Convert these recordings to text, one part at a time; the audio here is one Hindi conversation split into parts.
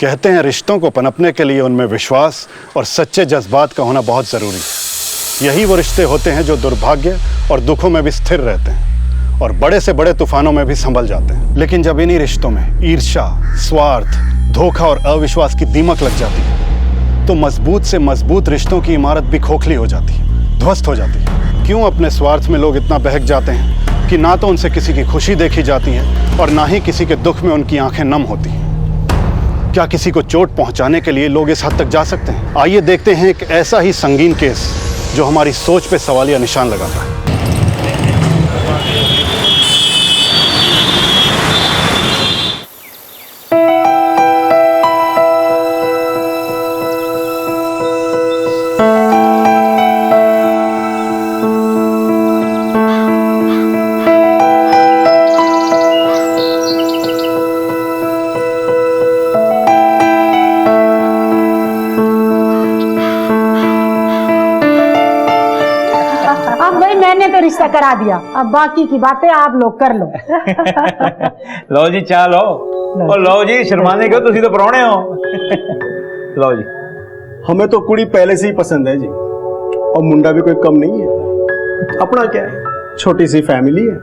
कहते हैं रिश्तों को पनपने के लिए उनमें विश्वास और सच्चे जज्बात का होना बहुत ज़रूरी है। यही वो रिश्ते होते हैं जो दुर्भाग्य और दुखों में भी स्थिर रहते हैं और बड़े से बड़े तूफानों में भी संभल जाते हैं। लेकिन जब इन्हीं रिश्तों में ईर्ष्या, स्वार्थ, धोखा और अविश्वास की दीमक लग जाती है तो मजबूत से मजबूत रिश्तों की इमारत भी खोखली हो जाती है, ध्वस्त हो जाती है। क्यों अपने स्वार्थ में लोग इतना बहक जाते हैं कि ना तो उनसे किसी की खुशी देखी जाती है और ना ही किसी के दुख में उनकी आंखें नम होती हैं। क्या किसी को चोट पहुंचाने के लिए लोग इस हद तक जा सकते हैं? आइए देखते हैं एक ऐसा ही संगीन केस जो हमारी सोच पे सवालिया निशान लगाता है। मैंने तो रिश्ता करा दिया, अब बाकी की बातें आप लोग कर लो। लो जी चाह लो। और लो जी शर्माने क्यों, तुसी तो परौने हो। लो जी। हमें तो कुड़ी पहले से ही पसंद है जी, और मुंडा भी कोई कम नहीं है। अपना क्या है, छोटी सी फैमिली है।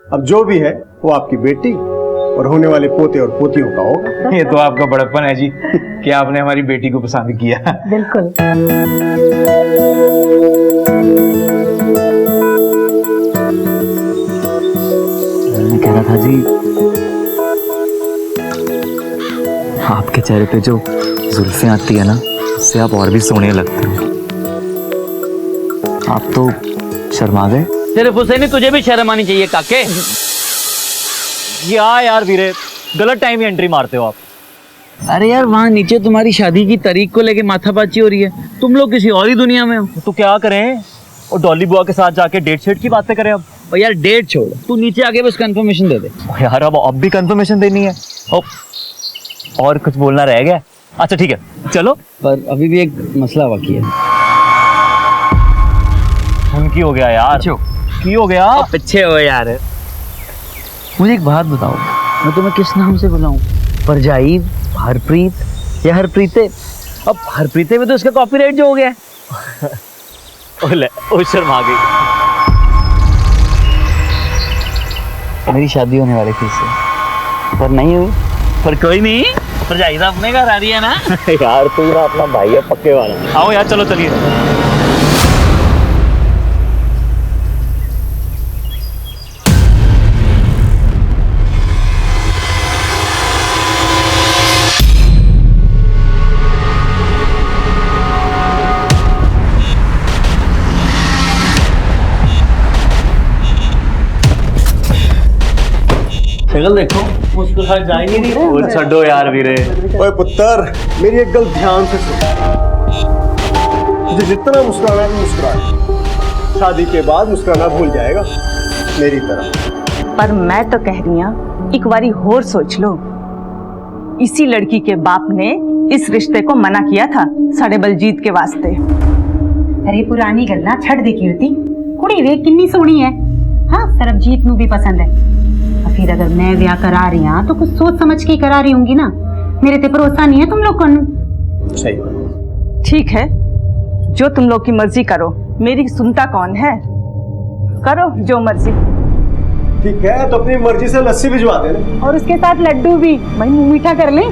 अब जो भी है वो आपकी बेटी और होने वाले पोते और पोतियों का होगा। ये तो आपका बड़प्पन है जी कि आपने हमारी बेटी को पसंद किया। बिल्कुल। मैं कह रहा था जी, आपके चेहरे पे जो जुल्फें आती है ना, उससे आप और भी सोने लगते हो। आप तो शर्मा गए। सिर्फ उसे नहीं, तुझे भी शर्म आनी चाहिए काके। यार वीरे, गलत टाइम ही एंट्री मारते हो आप। अरे यार, वहाँ नीचे तुम्हारी शादी की तारीख को लेके माथापाची हो रही है, तुम लोग किसी और ही दुनिया में हो। तो क्या करें, और डॉली बुआ के साथ जाके डेट शेट की बातें करें अब। और यार डेट छोड़, तू नीचे आके बस कंफर्मेशन दे दे। यार अब भी कंफर्मेशन देनी है। और कुछ बोलना रह गया? अच्छा ठीक है चलो। पर अभी भी एक मसला बाकी है। उनकी हो गया यार, की हो गया। पीछे हो यार। मुझे एक बात बताओ, मैं तुम्हें किस नाम से बुलाऊं? परजाई, हरप्रीत या हरप्रीते? अब हरप्रीते में तो इसका कॉपीराइट जो हो गया है। ओले, ओ शर्मा गई। मेरी शादी होने वाली थी इससे, पर नहीं हुई। पर कोई नहीं, परजाई तो अपने घर आ रही है ना। यार तू ना अपना भाई है पक्के वाला। आओ यार चलो चलिए। शक्ल देखो, मुस्कुरा जा ही नहीं रही। वो छोड़ो यार वीरे। ओए पुत्र, मेरी एक गल ध्यान से सुन। तुझे जितना मुस्कुराना है मुस्कुरा, शादी के बाद मुस्कुराना भूल जाएगा मेरी तरह। पर मैं तो कह रही हूं, एक बारी होर सोच लो। इसी लड़की के बाप ने इस रिश्ते को मना किया था साढ़े बलजीत के वास्ते। अरे पुरानी गल्ला छड़ दे कीर्ति, कुड़ी वे कितनी सोहनी है। हाँ, सरबजीत नू भी पसंद है। फिर अगर मैं ब्याह करा रही हूं तो कुछ सोच समझ के करा रही होंगी ना। मेरे ते भरोसा नहीं है तुम लोग को। सही। ठीक है, जो तुम लोग की मर्जी करो, मेरी सुनता कौन है। करो जो मर्जी। ठीक है, तो अपनी मर्जी से लस्सी भिजवा देना, और उसके साथ लड्डू भी। भाई मुंह मीठा कर लें।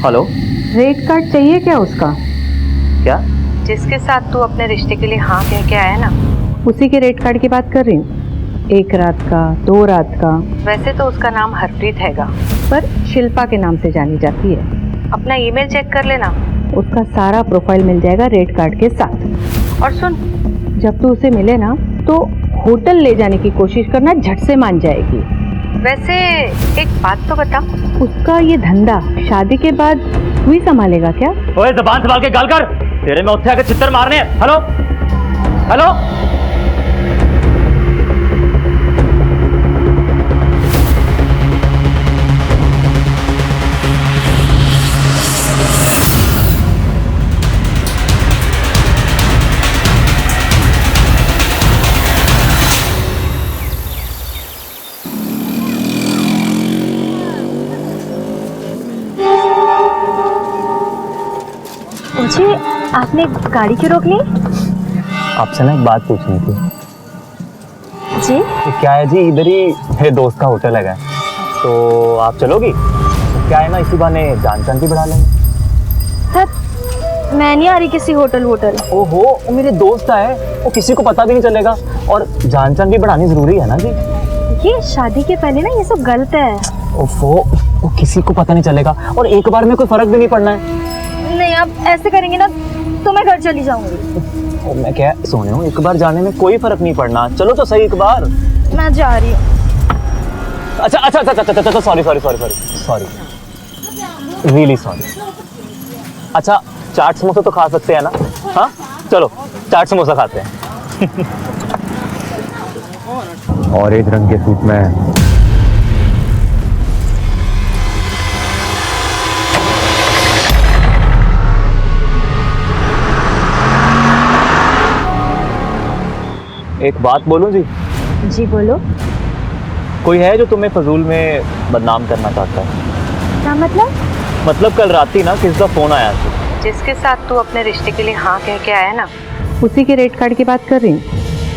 हेलो, रेट कार्ड चाहिए क्या उसका? क्या? जिसके साथ तू अपने रिश्ते के लिए हाँ कह के आया ना, उसी के रेट कार्ड की बात कर रही हूँ। 1 रात का, 2 रात का। वैसे तो उसका नाम हरप्रीत हैगा, पर शिल्पा के नाम से जानी जाती है। अपना ईमेल चेक कर लेना, उसका सारा प्रोफाइल मिल जाएगा रेट कार्ड के साथ। और सुन, जब तू उसे मिले ना तो होटल ले जाने की कोशिश करना, झट से मान जाएगी। वैसे एक बात तो बता, उसका ये धंधा शादी के बाद तू ही संभालेगा क्या? ओए जबान संभाल के गाल कर, तेरे में उत्थे आके चित्तर मारने हैं। Hello hello. जी आपने गाड़ी क्यों रोक ली? आपसे ना एक बात पूछनी थी। जी तो क्या है जी, इधर ही मेरे दोस्त का होटल है, तो आप चलोगी? तो क्या है ना, इसी बहाने जान पहचान भी बढ़ा लेंगे। सर मैं नहीं आ रही किसी होटल ओहो, वो मेरे दोस्त है, वो किसी को पता भी नहीं चलेगा, और जान पहचान भी बढ़ानी जरूरी है ना जी। ये शादी के पहले ना ये सब गलत है। ओफो, वो किसी को पता नहीं चलेगा, और एक बार में कोई फर्क भी नहीं पड़ना है। नहीं आप ऐसे करेंगे ना तो मैं घर चली जाऊंगी। और मैं क्या सोने हूँ, एक बार जाने में कोई फर्क नहीं पड़ना, चलो तो सही एक बार। मैं जा रही हूँ। अच्छा, सॉरी, रियली सॉरी। अच्छा, चाट समोसा तो खा सकते हैं ना? हाँ चलो चाट समोसा खाते हैं। और एक रंग के सूट में एक बात बोलूं जी? जी बोलो। कोई है जो तुम्हें फजूल में बदनाम करना चाहता है? क्या मतलब? मतलब कल रात ही ना किसी का फोन आया था। जिसके साथ तू अपने रिश्ते के लिए हाँ कह के आया ना, उसी के रेट कार्ड की बात कर रही हूँ।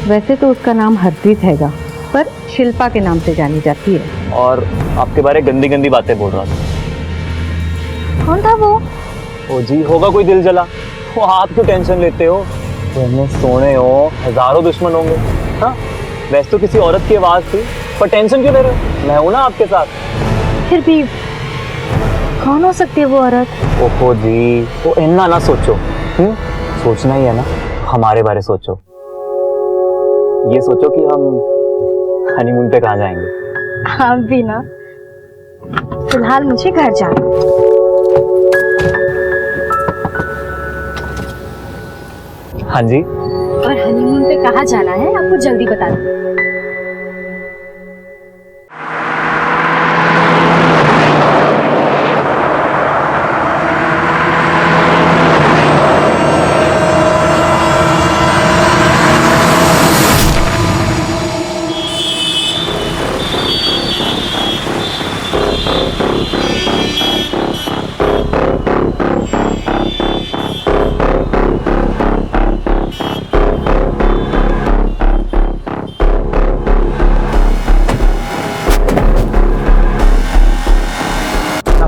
वैसे तो उसका नाम हरप्रीत हैगा, पर शिल्पा के नाम से जानी जाती है। और आपके बारे गंदी गंदी बातें बोल रहा था। कौन था वो? ओ जी, होगा कोई दिल जला। वो आप क्यों टेंशन लेते हो? तुमने सोने हो, हजारों दुश्मन होंगे। हाँ वैसे तो किसी औरत की आवाज थी, पर टेंशन क्यों ले रहे हो? मैं हूं ना आपके साथ। फिर भी कौन हो सकती है वो औरत? ओहो जी, वो इन्ना ना सोचो। सोचना ही है ना, हमारे बारे सोचो। ये सोचो कि हम हनीमून पे कहाँ जाएंगे। आप भी ना। फिलहाल मुझे घर जाना। हाँ जी। और हनीमून पे कहाँ जाना है आपको जल्दी बता दो।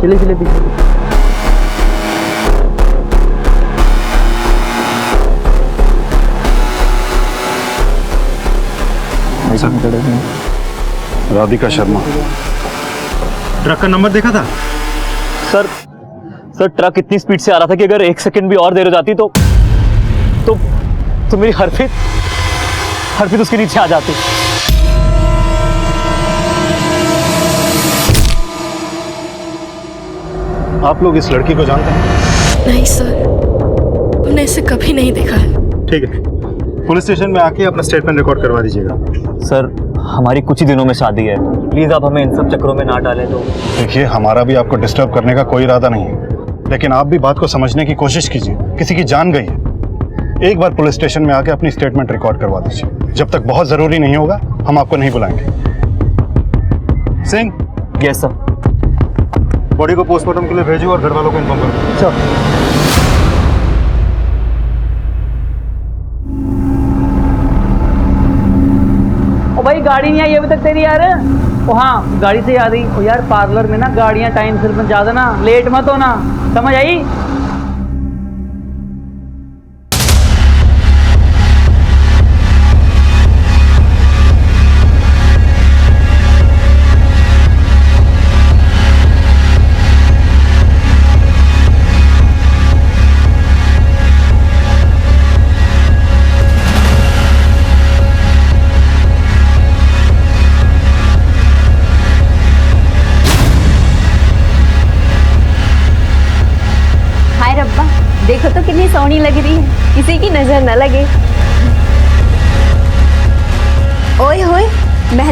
चले चले पीछे। राधिका शर्मा। ट्रक का नंबर देखा था? सर ट्रक इतनी स्पीड से आ रहा था कि अगर एक सेकंड भी और देर हो जाती तो मेरी हरप्रीत उसके नीचे आ जाती। आप लोग इस लड़की को जानते हैं? नहीं सर, हमने इसे कभी नहीं देखा है। ठीक है, पुलिस स्टेशन में आके अपना स्टेटमेंट रिकॉर्ड करवा दीजिएगा। सर हमारी कुछ ही दिनों में शादी है, प्लीज आप हमें इन सब चक्करों में ना डालें। तो देखिए, हमारा भी आपको डिस्टर्ब करने का कोई इरादा नहीं है, लेकिन आप भी बात को समझने की कोशिश कीजिए। किसी की जान गई है। एक बार पुलिस स्टेशन में आके अपनी स्टेटमेंट रिकॉर्ड करवा दीजिए। जब तक बहुत जरूरी नहीं होगा हम आपको नहीं बुलाएंगे। सिंह। Yes sir. बॉडी को पोस्टमार्टम के लिए भेजो और घर वालों को इन्फॉर्म करो। चलो। ओ भाई गाड़ी नहीं आई अभी तक तेरी यार। ओ हाँ गाड़ी से याद आई, ओ यार पार्लर में ना गाड़ियां टाइम से पहुंचा देना, लेट मत होना, समझ आई? देखो तो कितनी सोहनी लग रही है, किसी की नजर न लगे।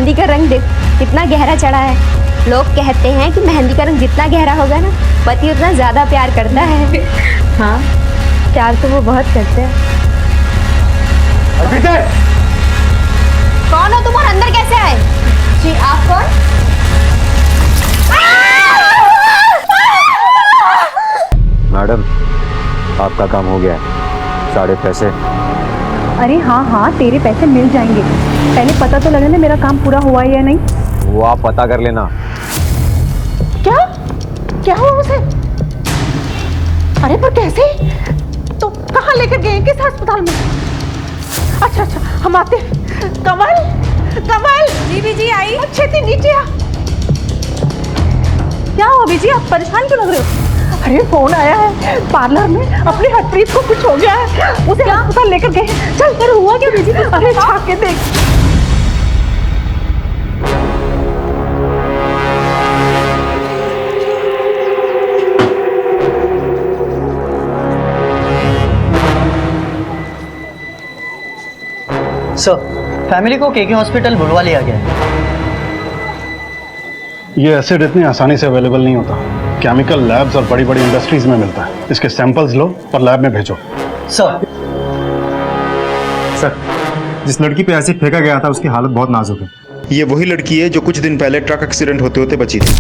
मेहंदी का रंग देख कितना गहरा चढ़ा है। लोग कहते हैं कि मेहंदी का रंग जितना गहरा होगा ना, पति उतना ज्यादा प्यार करता है। हाँ, प्यार तो वो बहुत करते हैं। कौन हो तुम और अंदर कैसे आए? जी आप कौन? मैडम, आपका काम हो गया है, साढ़े पैसे। अरे हाँ हाँ, तेरे पैसे मिल जाएंगे। पहले पता तो लगे ना मेरा काम पूरा हुआ है या नहीं। वो आप पता कर लेना। क्या क्या हुआ उसे? अरे पर कैसे? तो कहाँ लेकर गए, किस अस्पताल में? अच्छा अच्छा, हम आते। कमल, कमल। बीबी जी आई। छेती नीचे आ। क्या हुआ बीजी, आप परेशान क्यों लग रहे हो? अरे फोन आया है पार्लर में, अपनी हरप्रीत को कुछ हो गया है, उसे अस्पताल लेकर गए। चल, तेरे हुआ क्या बीजी? अरे जाके देख। सर, फैमिली को केके हॉस्पिटल बुलवा लिया गया है। ये एसिड इतनी आसानी से अवेलेबल नहीं होता। केमिकल लैब्स और बड़ी बड़ी इंडस्ट्रीज में मिलता है। इसके सैंपल्स लो और लैब में भेजो। सर, जिस लड़की पे एसिड फेंका गया था उसकी हालत बहुत नाजुक है। ये वही लड़की है जो कुछ दिन पहले ट्रक एक्सीडेंट होते होते बची थी।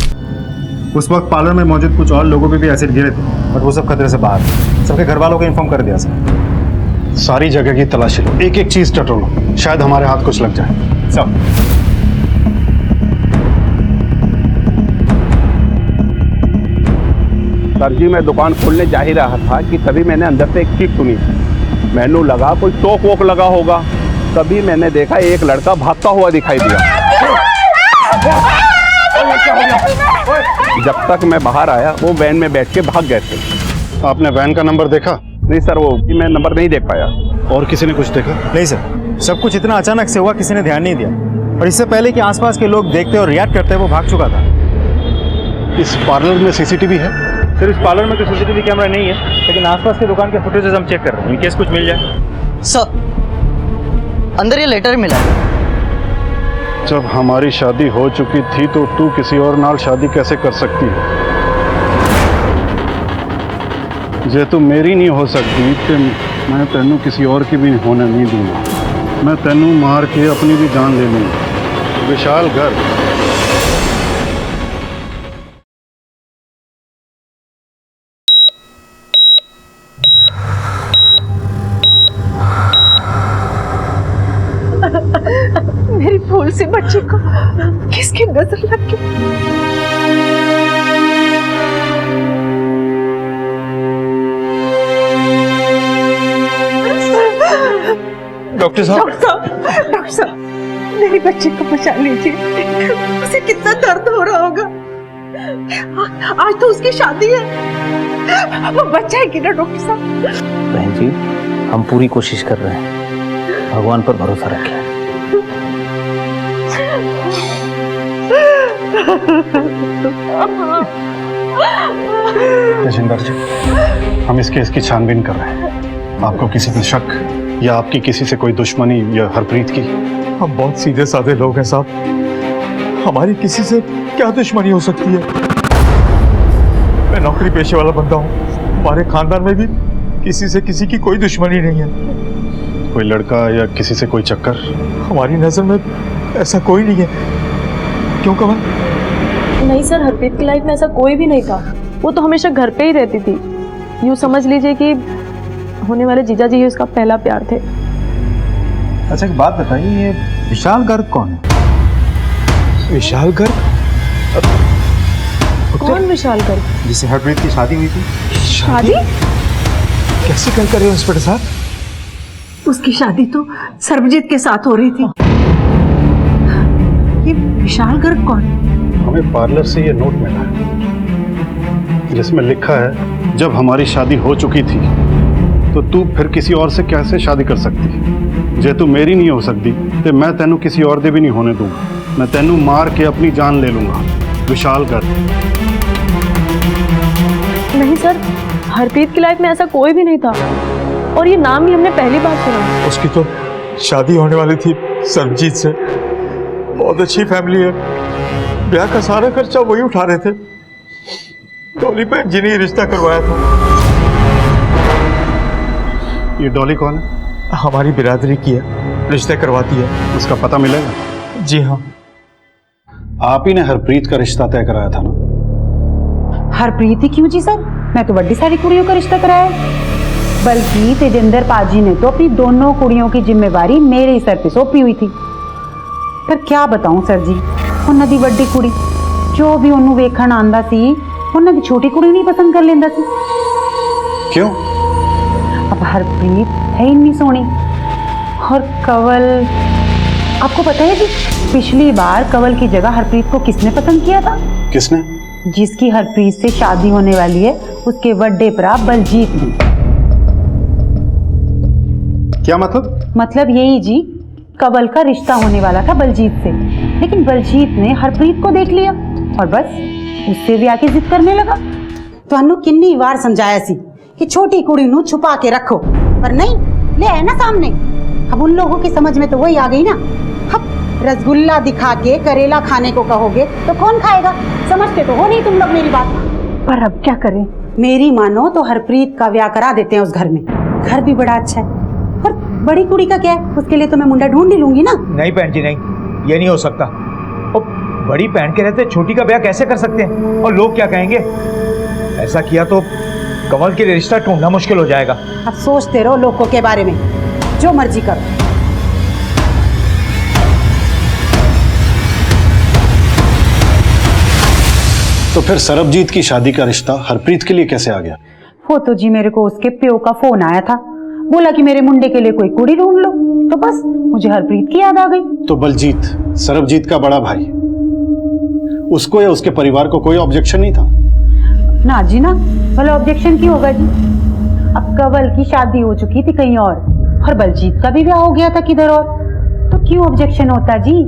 उस वक्त पार्लर में मौजूद कुछ और लोगों पे भी एसिड गिरे थे, बट वो सब खतरे से बाहर थे। सबके घर वालों को इन्फॉर्म कर दिया सर। सारी जगह की तलाशी लो, एक एक चीज टटोलो, शायद हमारे हाथ कुछ लग जाए। सब सर जी, मैं दुकान खोलने जा ही रहा था कि तभी मैंने अंदर से एक चीख सुनी। मैंने लगा कोई टोक वोक लगा होगा, तभी मैंने देखा एक लड़का भागता हुआ दिखाई दिया। जब तक मैं बाहर आया वो वैन में बैठ के भाग गए थे। आपने वैन का नंबर देखा? नहीं सर, वो मैं नंबर नहीं देख पाया। और किसी ने कुछ देखा? नहीं सर, सब कुछ इतना अचानक से हुआ, किसी ने ध्यान नहीं दिया। और इससे पहले कि आसपास के लोग देखते और रिएक्ट करते वो भाग चुका था। इस पार्लर में सीसीटीवी है? सर, इस पार्लर में तो सीसीटीवी कैमरा नहीं है, लेकिन आसपास की दुकान के फुटेजेस हम चेक कर रहे हैं, इन केस कुछ मिल जाए। सर, अंदर ये लेटर मिला है। जब हमारी शादी हो चुकी थी तो तू किसी और नाल शादी कैसे कर सकती है? जे तू मेरी नहीं हो सकती तो मैं तेनू किसी और की भी होने नहीं दूंगा। मैं तेनू मार के अपनी भी जान ले लूंगा। विशाल गर्ग। मेरी फूल से बच्ची को किसकी नजर लग गई? डॉक्टर साहब, डॉक्टर साहब, मेरी बच्ची को बचा लीजिए। उसे कितना दर्द हो रहा होगा। आज तो उसकी शादी है, वो बच्चा है कि ना डॉक्टर साहब? बहन जी, हम पूरी कोशिश कर रहे हैं, भगवान पर भरोसा रखें। तेजिंदर जी, हम इस केस की छानबीन कर रहे हैं। आपको किसी पे शक या आपकी किसी से कोई दुश्मनी या हरप्रीत की? हम बहुत सीधे साधे लोग हैं साहब, हमारी किसी से क्या दुश्मनी हो सकती है? मैं नौकरी पेशे वाला बंदा हूँ, हमारे खानदान में भी किसी से किसी की कोई दुश्मनी नहीं है। कोई लड़का या किसी से कोई चक्कर? हमारी नजर में ऐसा कोई नहीं है। क्यों कमल? नहीं सर, हरप्रीत की लाइफ में ऐसा कोई भी नहीं था। वो तो हमेशा घर पे ही रहती थी। यूँ समझ लीजिए कि होने वाले जीजा जी ही उसका पहला प्यार थे। अच्छा, एक बात बताइए, ये विशाल गर्ग कौन है? विशाल गर्ग? कौन विशाल गर्ग? जिससे हरप्रीत की शादी हुई थी। शादी? कैसे कर रहे हो इंस्पेक्टर साहब? उसकी शादी तो सर्वजीत के साथ हो रही थी। ये विशाल गर्ग कौन? हमें पार्लर से ये नोट मिला है जिसमें लिखा है, जब हमारी शादी हो चुकी थी तो तू फिर किसी और से कैसे शादी कर सकती है? जे तू मेरी नहीं हो सकती तो मैं तेनू किसी और दे भी नहीं होने दूंगा। मैं तेनू मार के अपनी जान ले लूंगा। विशाल गर्ग। नहीं सर, हरप्रीत की लाइफ में ऐसा कोई भी नहीं था, और ये नाम भी हमने पहली बार सुना। उसकी तो शादी होने वाली थी सर्वजीत से, बहुत अच्छी फैमिली है, ब्याह का सारा खर्चा वही उठा रहे थे। डॉली बहन जी ने रिश्ता करवाया था। ये डॉली कौन है? हमारी बिरादरी की है, रिश्ते करवाती है। उसका पता मिलेगा? जी हाँ। आप ही ने हरप्रीत का रिश्ता तय कराया था ना? हरप्रीत ही क्यों जी सर, मैं तो बड़ी सारी कुड़ियों का रिश्ता कराया। बल्कि तेजिंदर पाजी ने तो अपनी दोनों कुड़ियों की जिम्मेवारी मेरे ही सर पे सौंपी हुई थी। पर क्या बताऊं सर जी, उन्होंने दी बड़ी कुड़ी जो भी उन्होंने वेखण आंदा सी, उन्होंने दी छोटी कुड़ी नहीं पसंद कर लेंदा सी। क्यों? अब हरप्रीत है इतनी सोहनी, और कंवल, आपको पता है जी पिछली बार कंवल की जगह हरप्रीत को किसने पसंद किया था? किसने? जिसकी हरप्रीत से शादी होने वाली है, उसके बड़े भरा बलजीत ने। क्या मतलब? मतलब यही जी, कंवल का रिश्ता होने वाला था बलजीत से, लेकिन बलजीत ने हरप्रीत को देख लिया और बस उससे भी आके जिद करने लगा। तो किन्नी बार समझाया सी कि छोटी कुड़ी नू छुपा के रखो, पर नहीं, ले आए ना सामने। अब उन लोगों की समझ में तो वही आ गई ना। अब रसगुल्ला दिखा के करेला खाने को कहोगे तो कौन खाएगा? समझते तो हो नहीं तुम लोग मेरी बात। पर अब क्या करें? मेरी मानो तो हरप्रीत का ब्याह करा देते हैं उस घर में। घर भी बड़ा अच्छा है, और बड़ी कुड़ी का क्या है, उसके लिए तो मैं मुंडा ढूंढ ही लूंगी ना। नहीं बहन जी नहीं, ये नहीं हो सकता। और बड़ी बहन के रहते छोटी का ब्याह कैसे कर सकते हैं? और लोग क्या कहेंगे? ऐसा किया तो कंवल के लिए रिश्ता ढूंढना मुश्किल हो जाएगा। अब सोचते रहो लोगों के बारे में, जो मर्जी करो। तो फिर सरबजीत की शादी का रिश्ता हरप्रीत के लिए कैसे आ गया? वो तो जी मेरे को उसके प्यो का फोन आया था, बोला कि मेरे मुंडे के लिए कोई कुड़ी ढूंढ लो, तो बस मुझे हरप्रीत की याद आ गई। तो बलजीत सरबजीत का बड़ा भाई, उसको या उसके परिवार को कोई ऑब्जेक्शन नहीं था? ना जी ना, भला ऑब्जेक्शन क्यों होगा जी? अब कंवल की शादी हो चुकी थी कहीं और बलजीत का भी ब्याह हो गया था किधर और, तो क्यों ऑब्जेक्शन होता जी?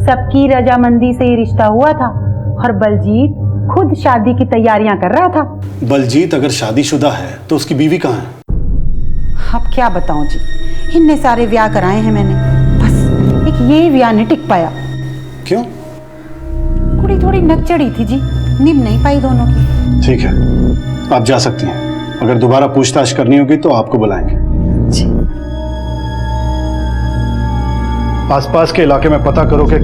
सबकी रजामंदी से ही रिश्ता हुआ था, और बलजीत खुद शादी की तैयारियां कर रहा था। बलजीत अगर शादीशुदा है तो उसकी बीवी कहाँ है? अब क्या बताऊं जी, इतने सारे ब्याह कराए हैं मैंने, बस एक ये ब्याह नहीं टिक पाया। क्यों? कुड़ी थोड़ी नकचड़ी थी जी, निभ नहीं पाई दोनों की। ठीक है, आप जा सकती हैं। अगर दोबारा पूछताछ करनी होगी तो आपको बुलाएंगे। जी। आसपास के इलाके में पता करो कि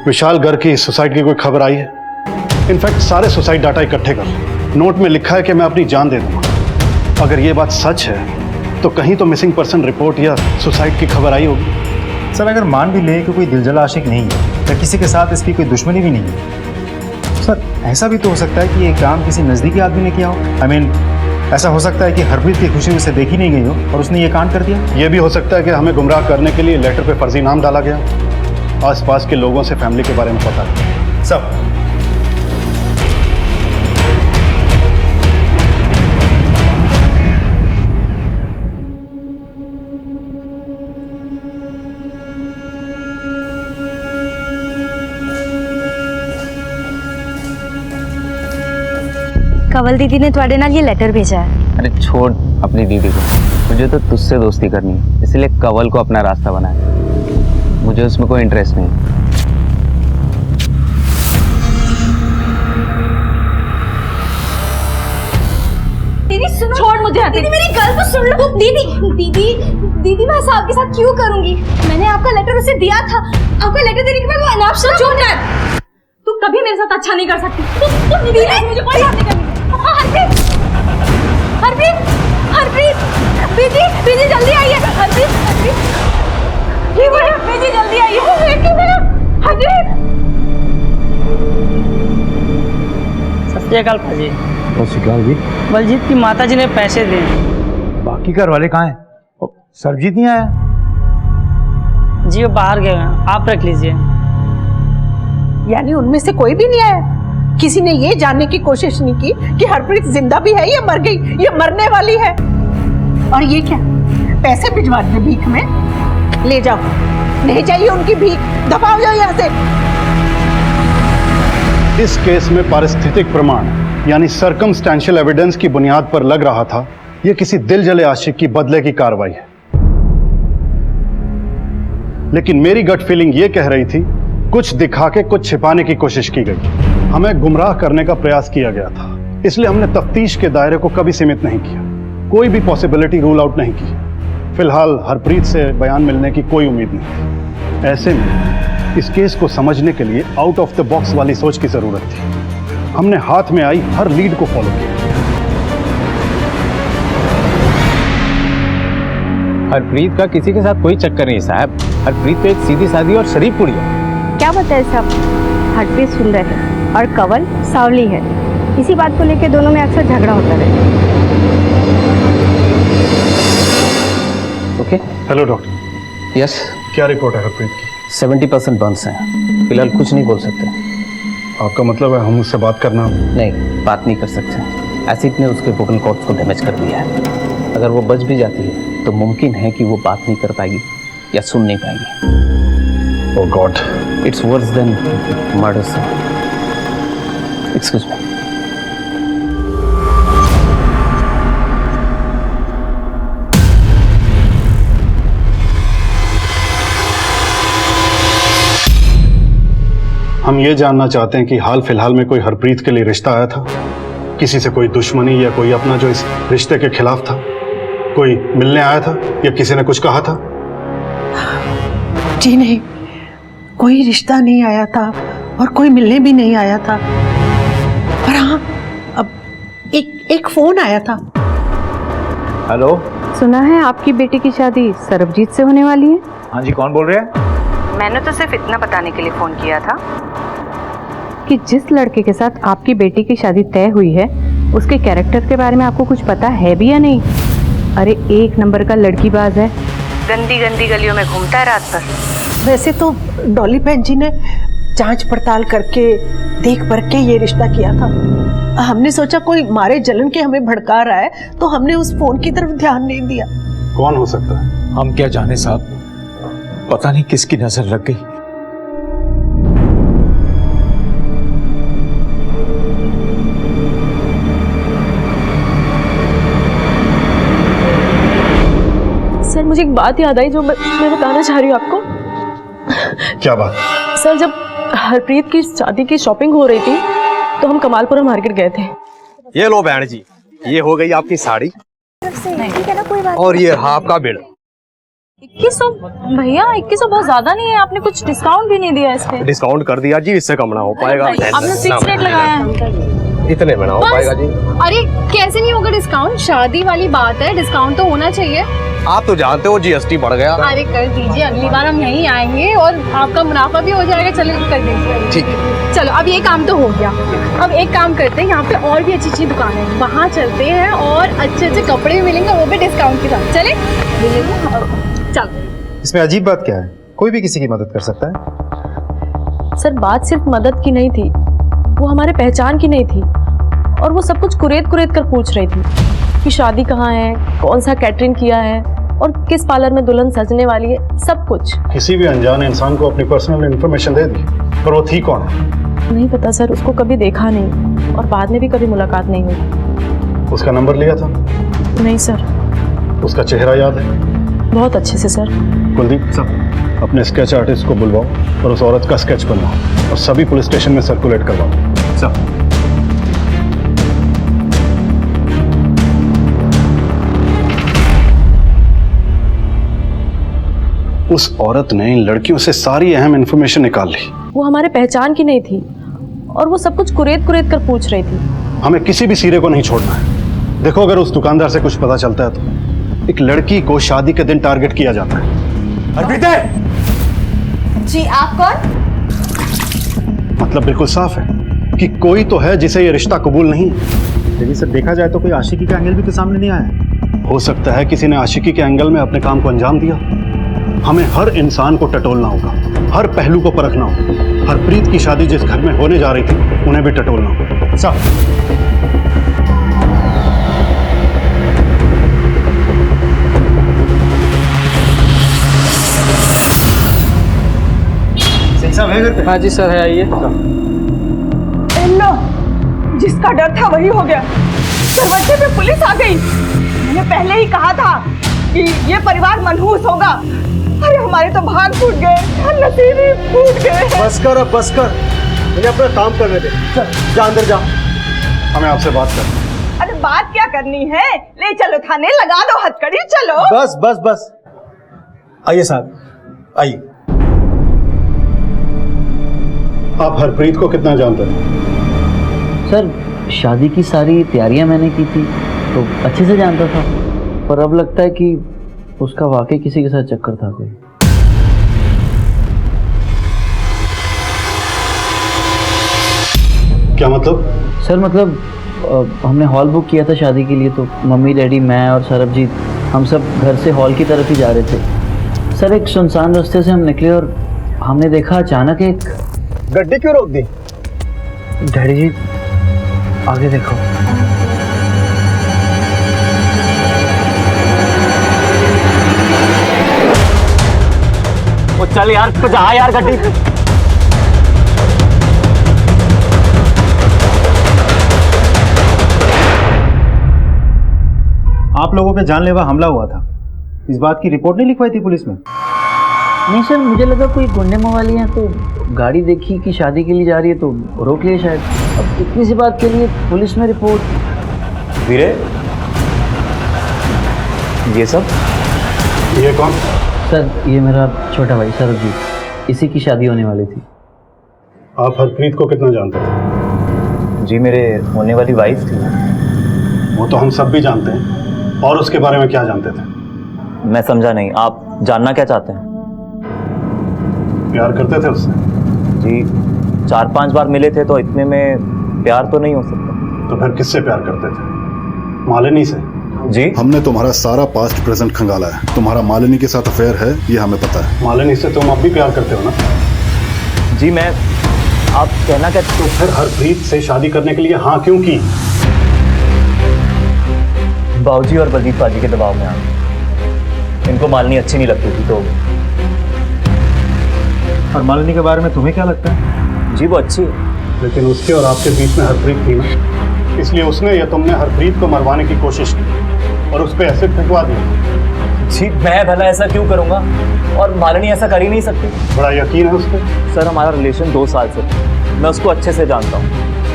विशाल घर की सुसाइड की कोई खबर आई है। इनफैक्ट सारे सुसाइड डाटा इकट्ठे कर लो। नोट में लिखा है कि मैं अपनी जान दे दूंगा। अगर ये बात सच है तो कहीं तो मिसिंग पर्सन रिपोर्ट या सुसाइड की खबर आई होगी। सर अगर मान भी ले कि कोई दिलजला आशिक नहीं है या किसी के साथ इसकी कोई दुश्मनी भी नहीं है, सर ऐसा भी तो हो सकता है कि ये काम किसी नज़दीकी आदमी ने किया हो। I mean, ऐसा हो सकता है कि हरप्रीत की खुशी उसे देखी नहीं गई हो और उसने ये कांड कर दिया। ये भी हो सकता है कि हमें गुमराह करने के लिए लेटर पे फर्जी नाम डाला गया। आसपास के लोगों से फैमिली के बारे में पता है सब। कंवल दीदी ने तुम्हारे नाल ये लेटर भेजा है। अरे छोड़ अपनी दीदी को, मुझे तो तुझसे दोस्ती करनी है, इसलिए कंवल को अपना रास्ता बनाया। मुझे उसमें कोई इंटरेस्ट नहीं। दीदी सुनो, छोड़ मुझे। दीदी मेरी गल तो सुन लो। दीदी मैं ऐसा आपके साथ क्यों करूंगी? मैंने आपका लेटर उसे दिया था। आपका लेटर देने के बाद वो अनाप शनाप चुप कर। तू कभी मेरे साथ अच्छा नहीं कर सकती। तू मुझे कोई बात नहीं करनी। हरप्रीत दीदी जल्दी आइए। हरप्रीत दीदी जल्दी आइए। हरप्रीत सत श्री अकाल भाजी। जी बलजीत की माता जी ने पैसे दिए। बाकी घर वाले कहाँ हैं? सरबजीत नहीं आया? जी वो बाहर गए हैं, आप रख लीजिए। यानी उनमें से कोई भी नहीं आया? किसी ने ये जानने की कोशिश नहीं की कि हरप्रीत जिंदा भी है या मर गई, या मरने वाली है? और ये क्या, पैसे भिजवा दे भीख में? ले जाओ, नहीं चाहिए उनकी भीख, दबाओ जाओ यहाँ से। इस केस में पारिस्थितिक प्रमाण यानी सर्कमस्टेंशियल एविडेंस की बुनियाद पर लग रहा था यह किसी दिल जले आशिक की बदले की कार्रवाई है। लेकिन मेरी गट फीलिंग यह कह रही थी कुछ दिखा के कुछ छिपाने की कोशिश की गई। हमें गुमराह करने का प्रयास किया गया था, इसलिए हमने तफ्तीश के दायरे को कभी सीमित नहीं किया, कोई भी पॉसिबिलिटी रूल आउट नहीं की। फिलहाल हरप्रीत से बयान मिलने की कोई उम्मीद नहीं। ऐसे में इस केस को समझने के लिए आउट ऑफ द बॉक्स वाली सोच की जरूरत थी। हमने हाथ में आई हर लीड को फॉलो किया। हरप्रीत का किसी के साथ कोई चक्कर नहीं साहब। हरप्रीत तो एक सीधी सादी और शरीफ कुड़ी है। क्या बताए साहब, हरप्रीत सुंदर है और कंवल सावली है। इसी बात को लेकर दोनों में अक्सर झगड़ा होता रहे। ओके। Hello doctor. यस। क्या रिपोर्ट है हरप्रीत की? 70% बर्न्स हैं। फिलहाल कुछ नहीं बोल सकते। आपका मतलब है हम उससे बात करना? नहीं, बात नहीं कर सकते। एसिड ने उसके वोकल कॉर्ड्स को डैमेज कर दिया है। अगर वो बच भी जाती है तो मुमकिन है कि वो बात नहीं कर पाएगी या सुन नहीं पाएगी। Oh god, it's worse than murder sir. Excuse me. हम ये जानना चाहते हैं कि हाल फिलहाल में कोई हरप्रीत के लिए रिश्ता आया था? किसी से कोई दुश्मनी या कोई अपना जो इस रिश्ते के खिलाफ था? कोई मिलने आया था या किसी ने कुछ कहा था? जी नहीं, कोई रिश्ता नहीं आया था और कोई मिलने भी नहीं आया था। पर हाँ, अब एक फोन आया था। हेलो। सुना है आपकी बेटी की शादी सरबजीत से होने वाली है? हाँ जी, कौन बोल रहे हैं? मैंने तो सिर्फ इतना बताने के लिए फोन किया था कि जिस लड़के के साथ आपकी बेटी की शादी तय हुई है उसके कैरेक्टर के बारे में आपको कुछ पता है भी या नहीं? अरे एक नंबर का लड़कीबाज है, गंदी गंदी गलियों में घूमता है रात भर। वैसे तो डॉली बहन जी ने जांच पड़ताल करके देख परख के ये रिश्ता किया था। हमने सोचा कोई मारे जलन के हमें भड़का रहा है तो हमने उस फोन की तरफ ध्यान नहीं दिया। कौन हो सकता है? हम क्या जाने साहब, पता नहीं किसकी नजर लग गई। सर मुझे एक बात याद आई जो मैं बताना चाह रही हूँ आपको। क्या बात? सर जब हरप्रीत की शादी की शॉपिंग हो रही थी तो हम कमालपुरा मार्केट गए थे। ये लो बहन जी, ये हो गई आपकी साड़ी ठीक है ना, कोई बात और ये रहा आपका बिल। 2100 भैया, 2100 बहुत ज्यादा नहीं है? आपने कुछ डिस्काउंट भी नहीं दिया इस पे। डिस्काउंट कर दिया जी, इससे कम ना हो पाएगा। आपने फिक्स रेट लगाया है। इतने में ना हो पाएगा जी। अरे कैसे नहीं होगा डिस्काउंट? शादी वाली बात है, डिस्काउंट तो होना चाहिए। आप तो जानते हो जीएसटी बढ़ गया। अरे कर दीजिए, अगली बार हम यहीं आएंगे और आपका मुनाफा भी हो जाएगा। चलो कर दीजिए। ठीक है। चलो अब ये काम तो हो गया। अब एक काम करते हैं, यहाँ पे और भी अच्छी अच्छी दुकानें हैं, वहाँ चलते हैं और अच्छे अच्छे कपड़े मिलेंगे, वो भी डिस्काउंट के साथ। चले चलो। इसमें अजीब बात क्या है? कोई भी किसी की मदद कर सकता है। सर बात सिर्फ मदद की नहीं थी, वो हमारे पहचान की नहीं थी और वो सब कुछ कुरेद कर पूछ रही थी कि शादी कहाँ है, कौन सा कैटरिंग किया है और किस पार्लर में दुल्हन सजने वाली है, सब कुछ। किसी भी अनजान इंसान को अपनी पर्सनल इंफॉर्मेशन दे दी, पर वो थी कौन? नहीं पता सर, उसको कभी देखा नहीं और बाद में भी कभी मुलाकात नहीं हुई। उसका नंबर लिया था? नहीं सर। उसका चेहरा याद है? बहुत अच्छे से सर। कुलदीप सर, अपने स्केच आर्टिस्ट को बुलवाओ और उस औरत का स्केच बनवाओ और सभी पुलिस स्टेशन में सर्कुलेट करवाओ। सर उस औरत ने इन लड़कियों से सारी अहम इंफॉर्मेशन निकाल ली। वो हमारे पहचान की नहीं थी और वो सब कुछ कुरेद कर पूछ रही थी। हमें किसी भी सिरे को नहीं छोड़ना है। देखो, अगर उस दुकानदार से कुछ पता चलता है तो एक लड़की को शादी के दिन टारगेट किया जाता है। अर्पिता जी, आप कौन? मतलब बिल्कुल साफ है कि कोई तो है जिसे ये रिश्ता कबूल नहीं है। लेकिन सर देखा जाए तो कोई आशिकी का एंगल भी तो सामने नहीं आया। हो सकता है किसी ने आशिकी के एंगल में अपने काम को अंजाम दिया। हमें हर इंसान को टटोलना होगा, हर पहलू को परखना होगा। हरप्रीत की शादी जिस घर में होने जा रही थी उन्हें भी टटोलना होगा। साहब साहब है घर पे? हाँ जी सर है, आइए। लो, जिसका डर था वही हो गया। दरवाजे पे पुलिस आ गई। मैंने पहले ही कहा था कि ये परिवार मनहूस होगा। अरे हमारे तो भाग फूट गए, नसीब ही फूट गए। बस कर अब बस कर, मुझे अपना काम करने दे। चल जा अंदर जा, हमें आपसे बात करनी। अरे बात क्या करनी है, ले चलो थाने, लगा दो हथकड़ी, चलो। बस बस बस, आइए साहब आइए। आप हरप्रीत को कितना जानते थे? सर शादी की सारी तैयारियां मैंने की थी तो अच्छे से जानता था, पर अब लगता है कि उसका वाकई किसी के साथ चक्कर था कोई। क्या मतलब? सर मतलब हमने हॉल बुक किया था शादी के लिए, तो मम्मी डैडी मैं और सरबजीत हम सब घर से हॉल की तरफ ही जा रहे थे। सर एक सुनसान रास्ते से हम निकले और हमने देखा अचानक एक गड्डी क्यों रोक दी? डैडी जी आगे देखो। वो चल यार, जा यार गड्डी। आप लोगों पे जानलेवा हमला हुआ था, इस बात की रिपोर्ट नहीं लिखवाई थी पुलिस में? नहीं सर, मुझे लगा कोई गुंडे मवाली हैं तो गाड़ी देखी कि शादी के लिए जा रही है तो रोक लिए शायद। अब इतनी सी बात के लिए पुलिस में रिपोर्ट। वीरे, ये सब? ये कौन? सर ये मेरा छोटा भाई सरबजीत, इसी की शादी होने वाली थी। आप हरप्रीत को कितना जानते थे? जी मेरे होने वाली वाइफ थी। वो तो हम सब भी जानते हैं, और उसके बारे में क्या जानते थे? मैं समझा नहीं, आप जानना क्या चाहते हैं? प्यार करते थे उससे? जी 4-5 बार मिले थे, तो इतने में प्यार तो नहीं हो सकता। तो फिर किससे प्यार करते थे? मालिनी से? जी हमने तुम्हारा सारा पास्ट प्रेजेंट खंगाला है, तुम्हारा मालिनी के साथ अफेयर है ये हमें पता है। मालिनी से तुम अब भी प्यार करते हो ना? जी मैं, आप कहना क्या? तो फिर हरप्रीत से शादी करने के लिए हाँ क्यों की? बाबूजी और बलदीप पाजी के दबाव में आ गए। इनको मालिनी अच्छी नहीं लगती थी तो। और मालिनी के बारे में तुम्हें क्या लगता है? जी वो अच्छी है, लेकिन उसके और आपके बीच में हरप्रीत थी ना, इसलिए उसने या तुमने हरप्रीत को मरवाने की कोशिश की और उस पर एसिड फेंकवा दिया। जी मैं भला ऐसा क्यों करूंगा, और मालिनी ऐसा कर ही नहीं सकती। बड़ा यकीन है उस पर? सर हमारा रिलेशन 2 साल से, मैं उसको अच्छे से जानता हूँ